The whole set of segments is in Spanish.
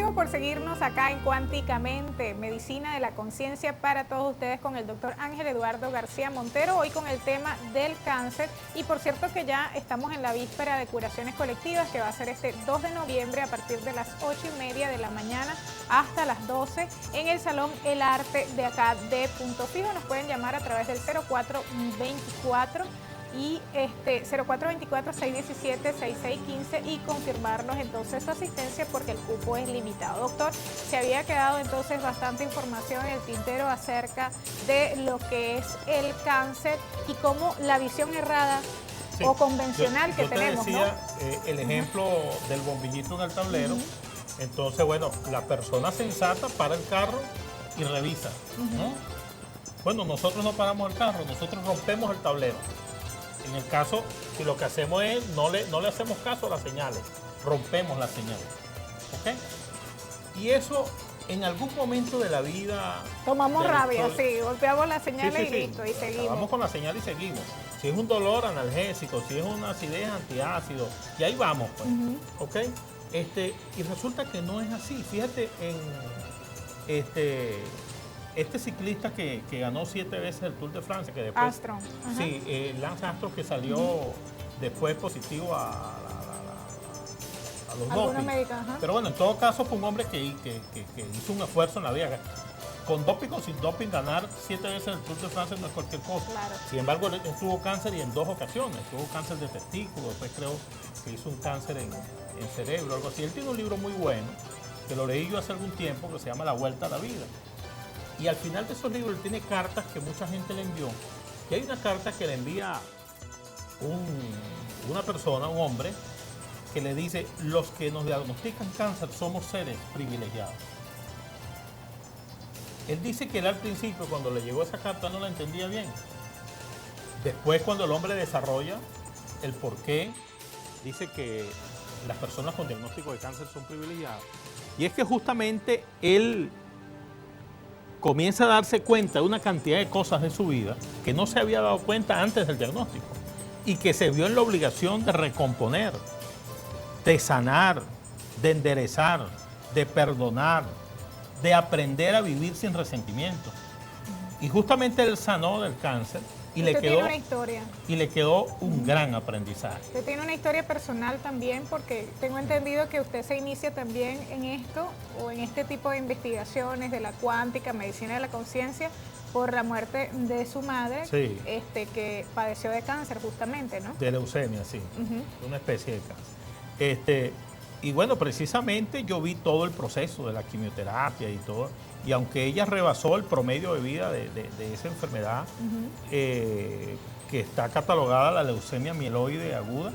Gracias por seguirnos acá en Cuánticamente, Medicina de la Conciencia para todos ustedes con el doctor Ángel Eduardo García Montero, hoy con el tema del cáncer. Y por cierto que ya estamos en la víspera de curaciones colectivas, que va a ser este 2 de noviembre a partir de las 8:30 de la mañana hasta las 12 en el Salón El Arte de acá de Punto Fijo. Nos pueden llamar a través del 0424 y 0424-617-6615 y confirmarnos entonces su asistencia porque el cupo es limitado. Doctor, se había quedado entonces bastante información en el tintero acerca de lo que es el cáncer y cómo la visión errada o convencional que tenemos, te decía, ¿no? El ejemplo del bombillito en el tablero. Entonces, bueno, la persona sensata para el carro y revisa, ¿no? Bueno, nosotros no paramos el carro, nosotros rompemos el tablero. En el caso, si lo que hacemos es, no le hacemos caso a las señales, rompemos las señales, ¿ok? Y eso, en algún momento de la vida... Tomamos rabia, sí, golpeamos las señales y listo, y seguimos. seguimos. Vamos con la señal y seguimos. Si es un dolor, analgésico, si es una acidez, antiácido, y ahí vamos, pues, ¿ok? Y resulta que no es así. Fíjate en este ciclista que ganó 7 veces el Tour de Francia, que después... Armstrong. Sí, Lance Armstrong, que salió después positivo a los doping. Pero bueno, en todo caso fue un hombre que hizo un esfuerzo en la vida. Con doping o sin doping, ganar 7 veces el Tour de Francia no es cualquier cosa. Claro. Sin embargo, él tuvo cáncer y en 2 ocasiones. Tuvo cáncer de testículo, después creo que hizo un cáncer en cerebro, algo así. Él tiene un libro muy bueno, que lo leí yo hace algún tiempo, que se llama La Vuelta a la Vida. Y al final de esos libros él tiene cartas que mucha gente le envió. Y hay una carta que le envía una persona, un hombre, que le dice: los que nos diagnostican cáncer somos seres privilegiados. Él dice que él al principio, cuando le llegó esa carta, no la entendía bien. Después, cuando el hombre desarrolla el porqué, dice que las personas con diagnóstico de cáncer son privilegiadas. Y es que justamente él comienza a darse cuenta de una cantidad de cosas de su vida que no se había dado cuenta antes del diagnóstico y que se vio en la obligación de recomponer, de sanar, de enderezar, de perdonar, de aprender a vivir sin resentimiento. Y justamente él sanó del cáncer y le quedó un gran aprendizaje. Usted tiene una historia personal también, porque tengo entendido que usted se inicia también en esto o en este tipo de investigaciones de la cuántica, medicina de la conciencia, por la muerte de su madre, sí, que padeció de cáncer justamente, ¿no? De leucemia, sí, una especie de cáncer. Y bueno, precisamente yo vi todo el proceso de la quimioterapia y todo. Y aunque ella rebasó el promedio de vida de esa enfermedad, que está catalogada la leucemia mieloide aguda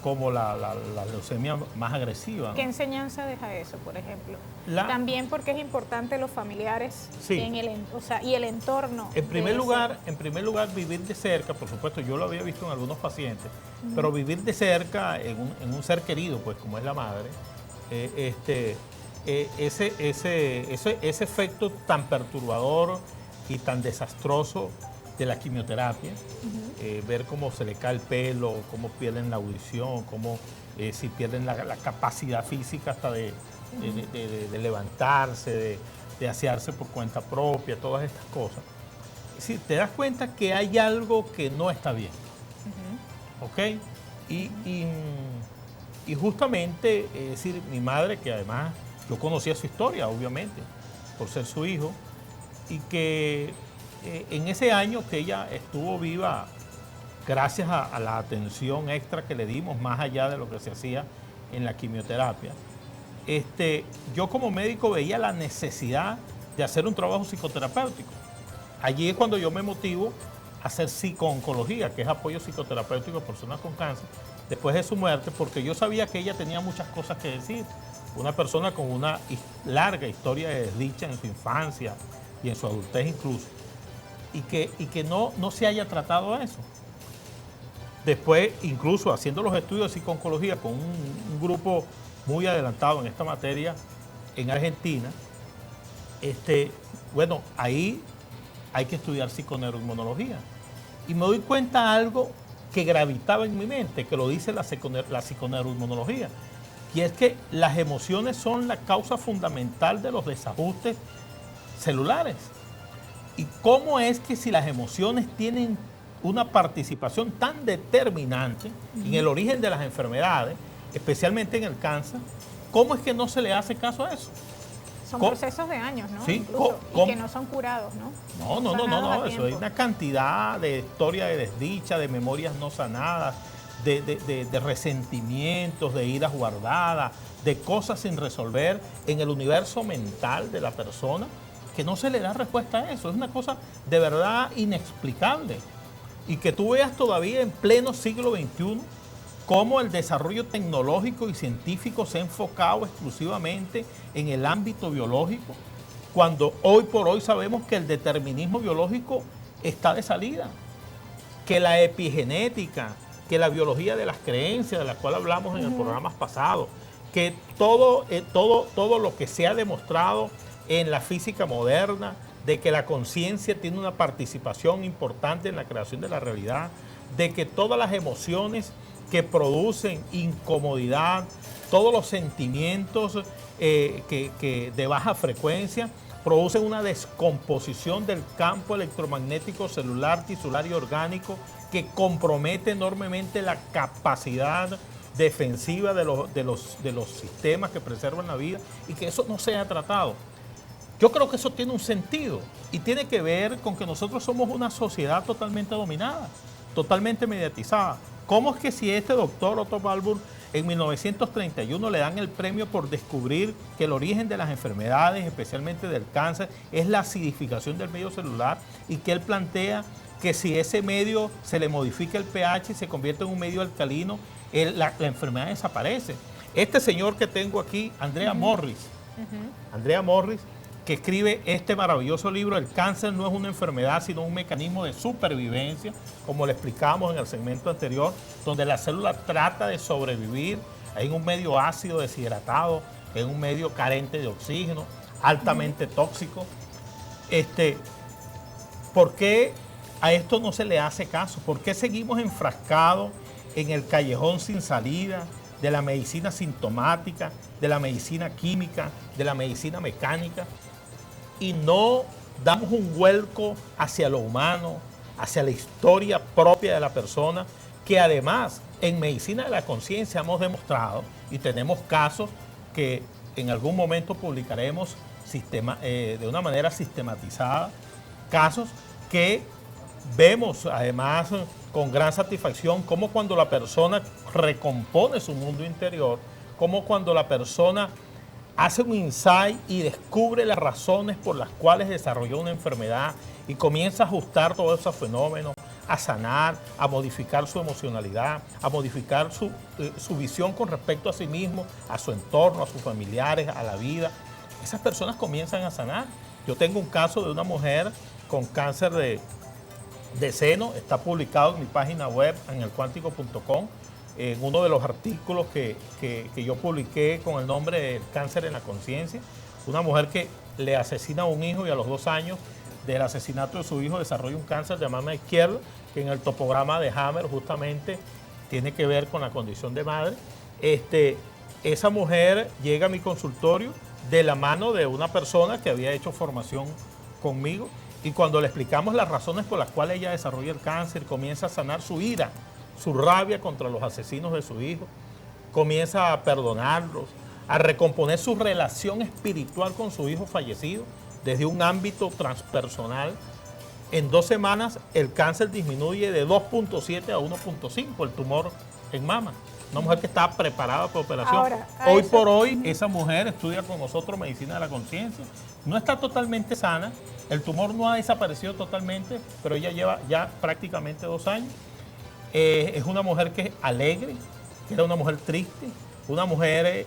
como la leucemia más agresiva, ¿no? ¿Qué enseñanza deja eso, por ejemplo? También porque es importante los familiares, sí, y el entorno. En primer lugar, vivir de cerca, por supuesto, yo lo había visto en algunos pacientes, pero vivir de cerca en un ser querido, pues como es la madre, ese efecto tan perturbador y tan desastroso de la quimioterapia, ver cómo se le cae el pelo, cómo pierden la audición, cómo si pierden la capacidad física hasta de levantarse, de asearse por cuenta propia, todas estas cosas. Si te das cuenta que hay algo que no está bien, ¿ok? Y justamente, es decir, mi madre, que además yo conocía su historia, obviamente, por ser su hijo, y que en ese año que ella estuvo viva, gracias a la atención extra que le dimos, más allá de lo que se hacía en la quimioterapia, yo como médico veía la necesidad de hacer un trabajo psicoterapéutico. Allí es cuando yo me motivo a hacer psico-oncología, que es apoyo psicoterapéutico a personas con cáncer, después de su muerte, porque yo sabía que ella tenía muchas cosas que decir. Una persona con una larga historia de desdicha en su infancia y en su adultez incluso, y que no se haya tratado eso. Después, incluso haciendo los estudios de psico-oncología con un grupo muy adelantado en esta materia en Argentina, bueno, ahí hay que estudiar psiconeuroinmunología. Y me doy cuenta de algo que gravitaba en mi mente, que lo dice la psiconeuroinmunología, y es que las emociones son la causa fundamental de los desajustes celulares. ¿Y cómo es que si las emociones tienen una participación tan determinante en el origen de las enfermedades, especialmente en el cáncer, cómo es que no se le hace caso a eso? Son procesos de años, ¿no? Sí, incluso, y que no son curados, ¿no? No, eso hay una cantidad de historia de desdicha, de memorias no sanadas, de resentimientos, de iras guardadas, de cosas sin resolver en el universo mental de la persona, que no se le da respuesta a eso. Es una cosa de verdad inexplicable. Y que tú veas todavía en pleno siglo XXI cómo el desarrollo tecnológico y científico se ha enfocado exclusivamente en el ámbito biológico, cuando hoy por hoy sabemos que el determinismo biológico está de salida, que la epigenética, que la biología de las creencias, de la cual hablamos en el programa pasado, que todo lo que se ha demostrado en la física moderna, de que la conciencia tiene una participación importante en la creación de la realidad, de que todas las emociones que producen incomodidad, todos los sentimientos de baja frecuencia, producen una descomposición del campo electromagnético celular, tisular y orgánico que compromete enormemente la capacidad defensiva de los sistemas que preservan la vida, y que eso no sea tratado. Yo creo que eso tiene un sentido y tiene que ver con que nosotros somos una sociedad totalmente dominada, totalmente mediatizada. ¿Cómo es que si este doctor Otto Warburg en 1931 le dan el premio por descubrir que el origen de las enfermedades, especialmente del cáncer, es la acidificación del medio celular, y que él plantea que si ese medio se le modifica el pH y se convierte en un medio alcalino, la enfermedad desaparece? Este señor que tengo aquí, Andrea Morris, que escribe este maravilloso libro, El cáncer no es una enfermedad, sino un mecanismo de supervivencia, como le explicábamos en el segmento anterior, donde la célula trata de sobrevivir en un medio ácido deshidratado, en un medio carente de oxígeno, altamente tóxico. ¿Por qué a esto no se le hace caso? ¿Por qué seguimos enfrascados en el callejón sin salida de la medicina sintomática, de la medicina química, de la medicina mecánica, y no damos un vuelco hacia lo humano, hacia la historia propia de la persona, que además en medicina de la conciencia hemos demostrado, y tenemos casos que en algún momento publicaremos de una manera sistematizada, casos que vemos además con gran satisfacción cómo cuando la persona recompone su mundo interior, cómo cuando la persona hace un insight y descubre las razones por las cuales desarrolló una enfermedad y comienza a ajustar todos esos fenómenos, a sanar, a modificar su emocionalidad, a modificar su visión con respecto a sí mismo, a su entorno, a sus familiares, a la vida. Esas personas comienzan a sanar. Yo tengo un caso de una mujer con cáncer de seno, está publicado en mi página web, en elcuántico.com, en uno de los artículos que yo publiqué con el nombre de Cáncer en la Conciencia. Una mujer que le asesina a un hijo y a los 2 años del asesinato de su hijo desarrolla un cáncer de mama izquierda, que en el topograma de Hammer justamente tiene que ver con la condición de madre. Esa mujer llega a mi consultorio de la mano de una persona que había hecho formación conmigo, y cuando le explicamos las razones por las cuales ella desarrolla el cáncer, comienza a sanar su ira, su rabia contra los asesinos de su hijo, comienza a perdonarlos, a recomponer su relación espiritual con su hijo fallecido desde un ámbito transpersonal. En 2 semanas el cáncer disminuye de 2.7 a 1.5, el tumor en mama. Una mujer que estaba preparada para operación. Ahora, hoy por hoy esa mujer estudia con nosotros medicina de la conciencia, no está totalmente sana, el tumor no ha desaparecido totalmente, pero ella lleva ya prácticamente 2 años. Es una mujer que es alegre, que era una mujer triste, una mujer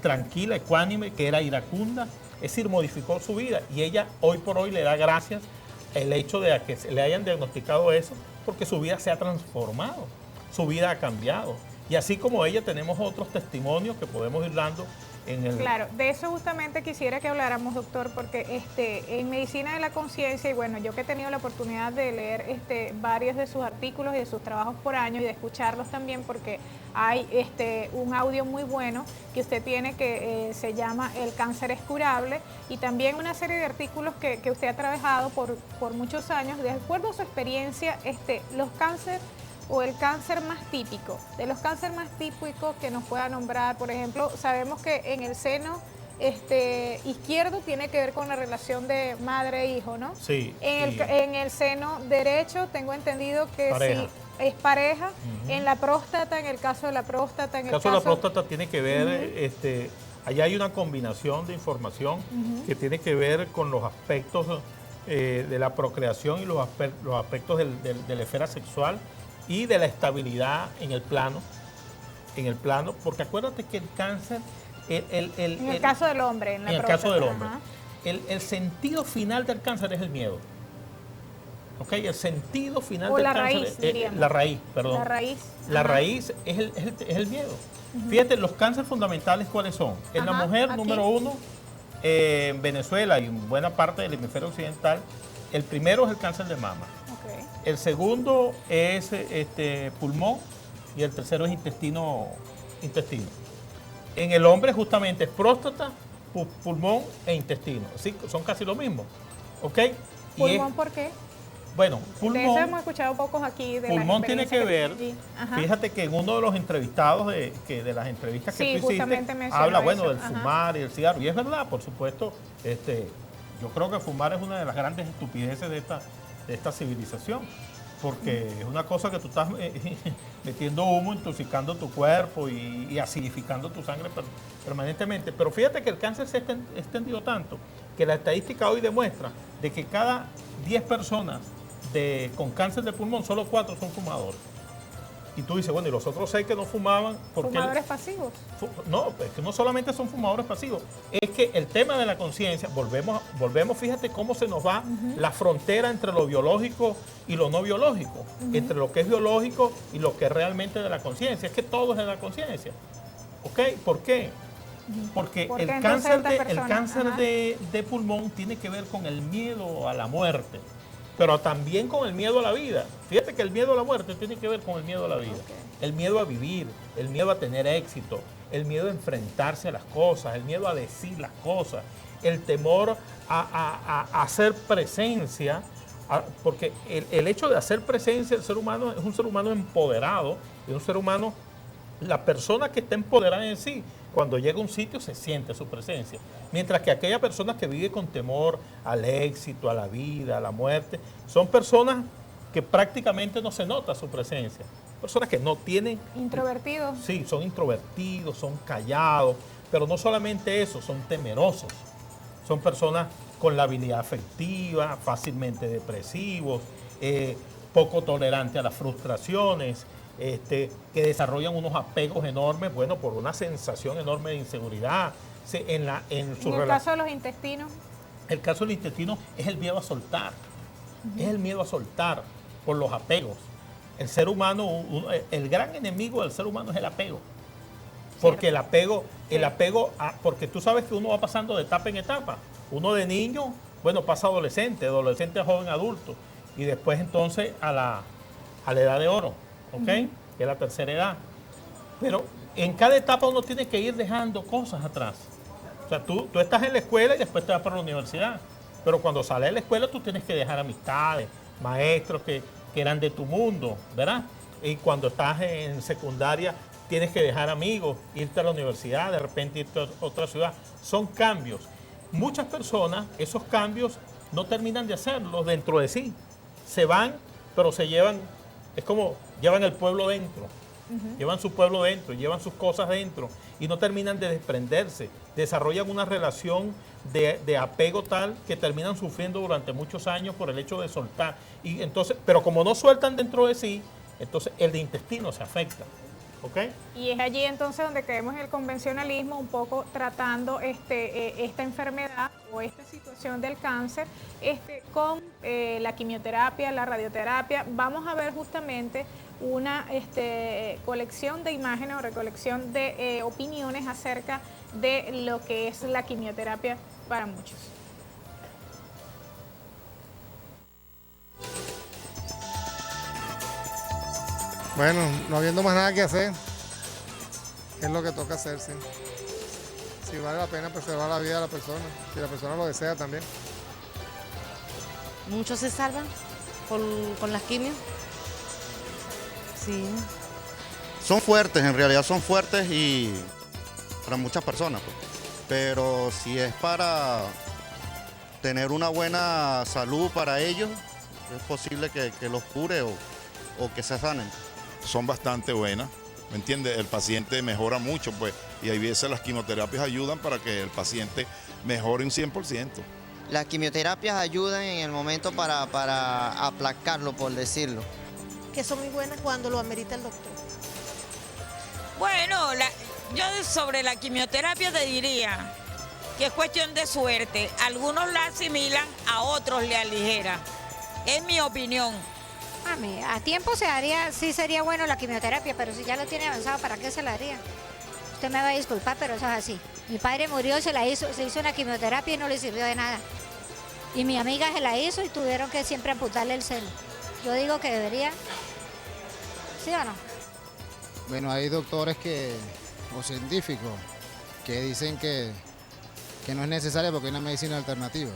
tranquila, ecuánime, que era iracunda. Es decir, modificó su vida, y ella hoy por hoy le da gracias el hecho de que le hayan diagnosticado eso, porque su vida se ha transformado, su vida ha cambiado. Y así como ella tenemos otros testimonios que podemos ir dando Claro, de eso justamente quisiera que habláramos, doctor, porque en Medicina de la Conciencia, y bueno, yo que he tenido la oportunidad de leer varios de sus artículos y de sus trabajos por años y de escucharlos también, porque hay un audio muy bueno que usted tiene que se llama El cáncer es curable, y también una serie de artículos que usted ha trabajado por muchos años. De acuerdo a su experiencia, los cánceres o el cáncer más típico, de los cánceres más típicos que nos pueda nombrar, por ejemplo, sabemos que en el seno izquierdo tiene que ver con la relación de madre-hijo, ¿no? Sí. En el seno derecho tengo entendido que pareja. sí es pareja. En la próstata, en el caso de la próstata, en el caso de la próstata tiene que ver, allá hay una combinación de información que tiene que ver con los aspectos de la procreación y los aspectos de la esfera sexual y de la estabilidad en el plano, porque acuérdate que el cáncer, en el caso del hombre, en el caso del hombre, el sentido final del cáncer es el miedo. ¿Ok? El sentido final del cáncer es la raíz, perdón. La raíz. La raíz es el miedo. Fíjate, los cánceres fundamentales, ¿cuáles son? En la mujer, número 1, en Venezuela y en buena parte del hemisferio occidental, el primero es el cáncer de mama. El segundo es pulmón y el tercero es intestino. En el hombre justamente es próstata, pulmón e intestino. ¿Sí? Son casi lo mismo. ¿Ok? ¿Pulmón por qué? Bueno, pulmón. De eso hemos escuchado pocos aquí. Pulmón tiene que ver, fíjate que en uno de los entrevistados de las entrevistas que tú hiciste, habla del fumar y el cigarro. Y es verdad, por supuesto, yo creo que fumar es una de las grandes estupideces de esta civilización, porque es una cosa que tú estás metiendo humo, intoxicando tu cuerpo y acidificando tu sangre permanentemente. Pero fíjate que el cáncer se ha extendido tanto que la estadística hoy demuestra de que cada 10 personas con cáncer de pulmón, solo 4 son fumadores. Y tú dices, bueno, y los otros 6 que no fumaban, ¿por qué? ¿Fumadores pasivos? No, es que no solamente son fumadores pasivos, es que el tema de la conciencia, volvemos, fíjate cómo se nos va la frontera entre lo biológico y lo no biológico, entre lo que es biológico y lo que es realmente de la conciencia. Es que todo es de la conciencia. ¿Ok? ¿Por qué? Porque el cáncer de pulmón tiene que ver con el miedo a la muerte, pero también con el miedo a la vida. Fíjate que el miedo a la muerte tiene que ver con el miedo a la vida. El miedo a vivir, el miedo a tener éxito, el miedo a enfrentarse a las cosas, el miedo a decir las cosas, el temor a hacer presencia, porque el hecho de hacer presencia, el ser humano es un ser humano empoderado, es un ser humano, la persona que está empoderada en sí, cuando llega a un sitio se siente su presencia. Mientras que aquella persona que vive con temor al éxito, a la vida, a la muerte, son personas que prácticamente no se nota su presencia. Personas que no tienen... Introvertidos. Sí, son introvertidos, son callados, pero no solamente eso, son temerosos. Son personas con la habilidad afectiva, fácilmente depresivos, poco tolerantes a las frustraciones, que desarrollan unos apegos enormes, bueno, por una sensación enorme de inseguridad. En el caso de los intestinos. El caso del intestino es el miedo a soltar. Es el miedo a soltar por los apegos. El ser humano, el gran enemigo del ser humano es el apego. Porque el apego, porque tú sabes que uno va pasando de etapa en etapa. Uno de niño, bueno, pasa a adolescente a joven adulto. Y después entonces a la edad de oro. ¿Ok? Que es la tercera edad. Pero en cada etapa uno tiene que ir dejando cosas atrás. O sea, tú estás en la escuela y después te vas para la universidad. Pero cuando sales de la escuela tú tienes que dejar amistades, maestros que eran de tu mundo, ¿verdad? Y cuando estás en secundaria tienes que dejar amigos, irte a la universidad, de repente irte a otra ciudad. Son cambios. Muchas personas, esos cambios no terminan de hacerlos dentro de sí. Se van, pero se llevan... Es como llevan el pueblo dentro, llevan su pueblo dentro, llevan sus cosas dentro y no terminan de desprenderse. Desarrollan una relación de apego tal que terminan sufriendo durante muchos años por el hecho de soltar. Y entonces, pero como no sueltan dentro de sí, entonces el de intestino se afecta. ¿Okay? Y es allí entonces donde caemos en el convencionalismo, un poco tratando esta enfermedad o esta situación del cáncer con la quimioterapia, la radioterapia. Vamos a ver justamente una colección de imágenes o recolección de opiniones acerca de lo que es la quimioterapia para muchos. Bueno, no habiendo más nada que hacer, es lo que toca hacerse. Si vale la pena preservar la vida de la persona, si la persona lo desea también. Muchos se salvan con las quimios. Sí. Son fuertes, en realidad son fuertes y para muchas personas, pues. Pero si es para tener una buena salud para ellos, es posible que los cure o que se sanen. Son bastante buenas, ¿me entiendes? El paciente mejora mucho, pues, y hay veces las quimioterapias ayudan para que el paciente mejore un 100%. Las quimioterapias ayudan en el momento para aplacarlo, por decirlo. Que son muy buenas cuando lo amerita el doctor. Bueno, yo sobre la quimioterapia te diría que es cuestión de suerte. Algunos la asimilan, a otros le aligeran. Es mi opinión. A tiempo se haría, sí sería bueno la quimioterapia, pero si ya lo tiene avanzado, ¿para qué se la haría? Usted me va a disculpar, pero eso es así. Mi padre murió, se hizo una quimioterapia y no le sirvió de nada. Y mi amiga se la hizo y tuvieron que siempre amputarle el seno. Yo digo que debería, ¿sí o no? Bueno, hay doctores o científicos que dicen que no es necesaria porque hay una medicina alternativa.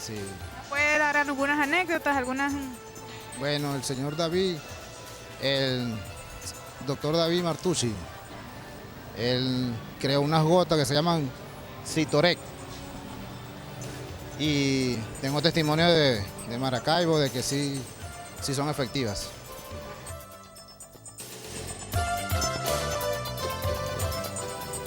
Sí. ¿Puede dar algunas anécdotas, algunas? Bueno, el señor David, el doctor David Martucci, él creó unas gotas que se llaman Citorec. Y tengo testimonio de Maracaibo de que sí son efectivas.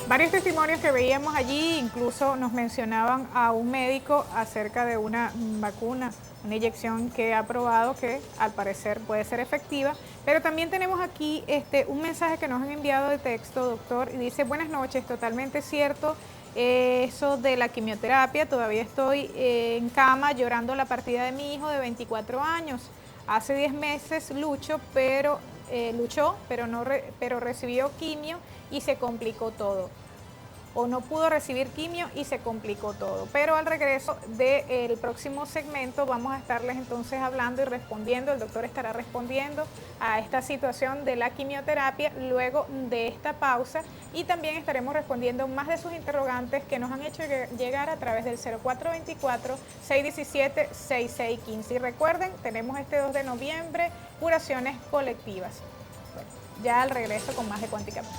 Varios testimonios que veíamos allí, incluso nos mencionaban a un médico acerca de una vacuna, una inyección que ha probado que al parecer puede ser efectiva. Pero también tenemos aquí un mensaje que nos han enviado de texto, doctor, y dice: buenas noches, totalmente cierto eso de la quimioterapia. Todavía estoy en cama llorando la partida de mi hijo de 24 años. Hace 10 meses luchó, pero recibió quimio y se complicó todo. O no pudo recibir quimio y se complicó todo. Pero al regreso del próximo segmento vamos a estarles entonces hablando y respondiendo, el doctor estará respondiendo a esta situación de la quimioterapia luego de esta pausa, y también estaremos respondiendo más de sus interrogantes que nos han hecho llegar a través del 0424-617-6615. Y recuerden, tenemos este 2 de noviembre curaciones colectivas. Bueno, ya al regreso con más de Cuánticamente.